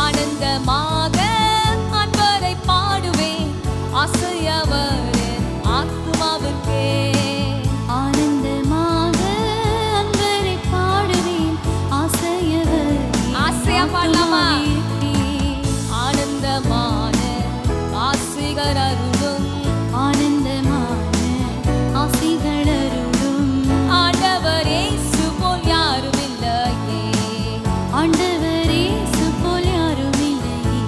ஆனந்தமாக அன்பரை பாடுவேன், ஆசையவரின் ஆத்துமாவுக்கே. ஆனந்தமாக அன்பரை பாடுவேன், ஆசையவரின் ஆசையா பாடலாமா? ஆனந்தமான ஆசைகள் அருளும், ஆனந்தமான ஆசைகள் அருளும். ஆண்டவர் இயேசு போல் யாரும் இல்லையே, ஆண்டவர் இயேசு போல் யாரும் இல்லையே.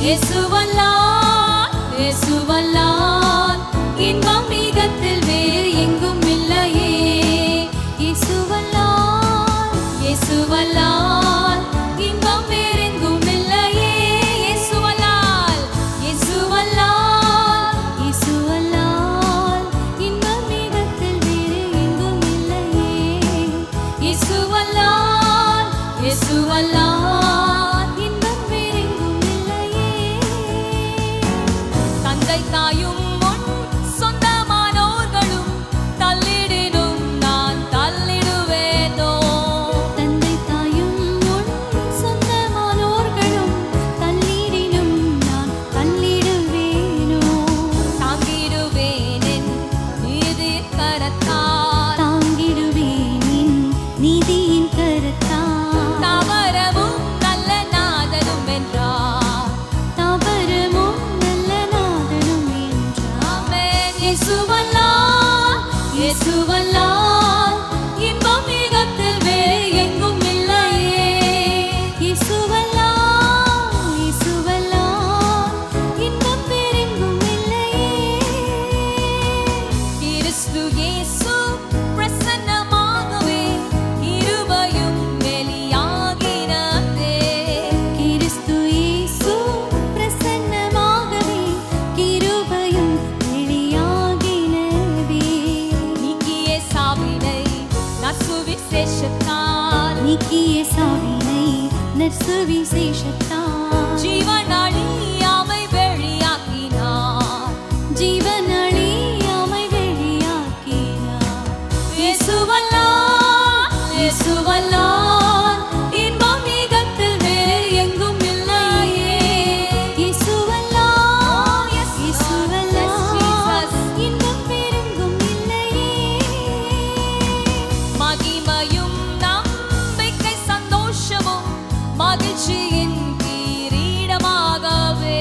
இயேசுவல்லால் இயேசுவல்லால் இன்பம் மிகத்தில் வேறு எங்கும் இல்லையே. இயேசுவல்லால் இயேசுவல்லால் இன்பம் வேறெங்கும் இல்லையே. இயேசுவல்லால் இயேசுவல்லால் இயேசுவல்லால் இன்பம் மிகத்தில் வேறு எங்கும் இல்லையே. இயேசுவல்லால் இயேசுவல்லால் இன்பம் வேறெங்கும் இல்லையே. தந்தை தாயும் முன் சொந்தமானோர்களும் தள்ளிடினும் நான் தள்ளிடுவேனோ. தந்தை தாயும் முன் சொந்தமானோர்களும் தள்ளிடினும் நான் தள்ளிடுவேனோ. தாங்கிடுவேன் என் நீதி கரத்தால், தாங்கிடுவேனின் நீதியின் கரத்தால். தாவரமும் நல்ல நாதனும் என்றார். தாவரமும் நல்ல நாதனும் என்றார். ஆமென். இயேசுவல்லால் இயேசுவல்லால் இன்பம் மிகத்தில் வேறு எங்கும் இல்லையே. இயேசுவல்லால் இயேசுவல்லால் இன்பம் வேறெங்கும் இல்லையே. கிறிஸ்து இயேசு பிரசன்னமாகவே கிருபையும் வெளியாகினதே. கிறிஸ்து இயேசு பிரசன்னமாகவே கிருபையும் வெளியாகினதே. நீக்கிய சாவினை நற்சுவிசேஷத்தால், நீக்கிய சாவினை நற்சுவிசேஷத்தால். ஜீவனாளியாமை வெளியாக்கினார். ஜீவனளியாமை வெளியாக்கினார். இயேசுவல்லால் இயேசுவல்லால் இன்பம் மிகத்தில் வேறு எங்கும் இல்லையே. இயேசுவல்லால் இயேசுவல்லால் இன்பம் வேறெங்கும் இல்லையே. மகிமையும் நம்பிக்கை சந்தோஷமும் மகிழ்ச்சியின் கிரீடமாகவே.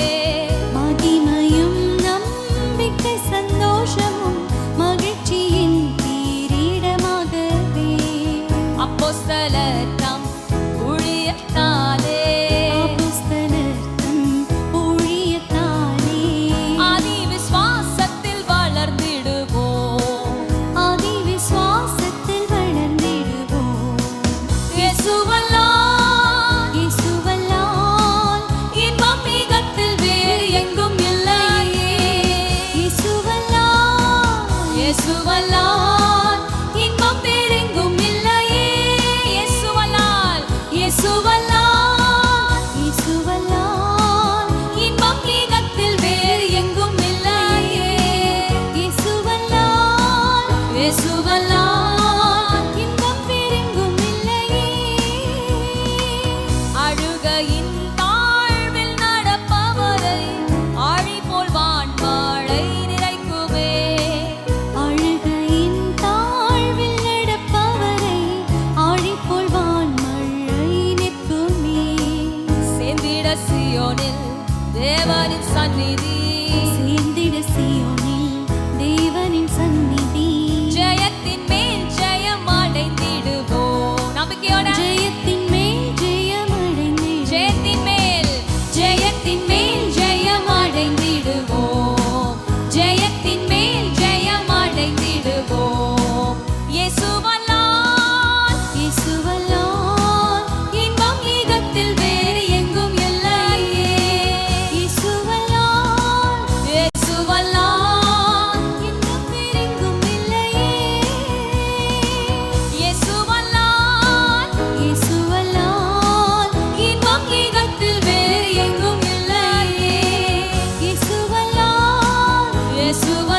மகிமையும் நம்பிக்கை சந்தோஷமும் மகிழ்ச்சியின் கிரீடமாகவே. அப்போஸ்தலர் தம் ஊழியத்தாலே, அப்போஸ்தலர் தம் ஊழியத்தாலே ஆதி விசுவாசத்தில் வளர்ந்திடுவோம். ஆதி விசுவாசத்தில் வளர்ந்திடுவோம். இயேசுவல்லால் இயேசுவல்லால் இன்பம் மிகத்தில் வேறு எங்கும் இல்லையே. இயேசுவல்லால் இயேசுவல்லால் இன்பம் வேறெங்கும் இல்லையே. இயேசுவல்லால் இயேசுவல்லால் இயேசுவல்லால் இன்பம் மிகத்தில் வேறு எங்கும் இல்லையே. இயேசுவல்லால் இயேசுவல்லால் இன்பம் வேறெங்கும் இல்லையே. அழுகையின் தாழ்வில் நடப்பவரை ஆழி போல் வான்மழை நிறைக்குமே. அழுகையின் தாழ்வில் நடப்பவரை ஆழிப்போல் வான்மழை நிற்குமே. சேர்ந்திட சீயோனில் தேவனின் சந்நிதி, சேர்ந்திட சீயோனில் தேவனின் சந்நிதி. ஜெயத்தின் மேல் ஜெயம் அடைந்திடுவோம். நம்பிக்கையோட ஜெயத்தின் மேல் ஜெயம் அடைந்திடுவோம். ஜெயத்தின் இயேசுவை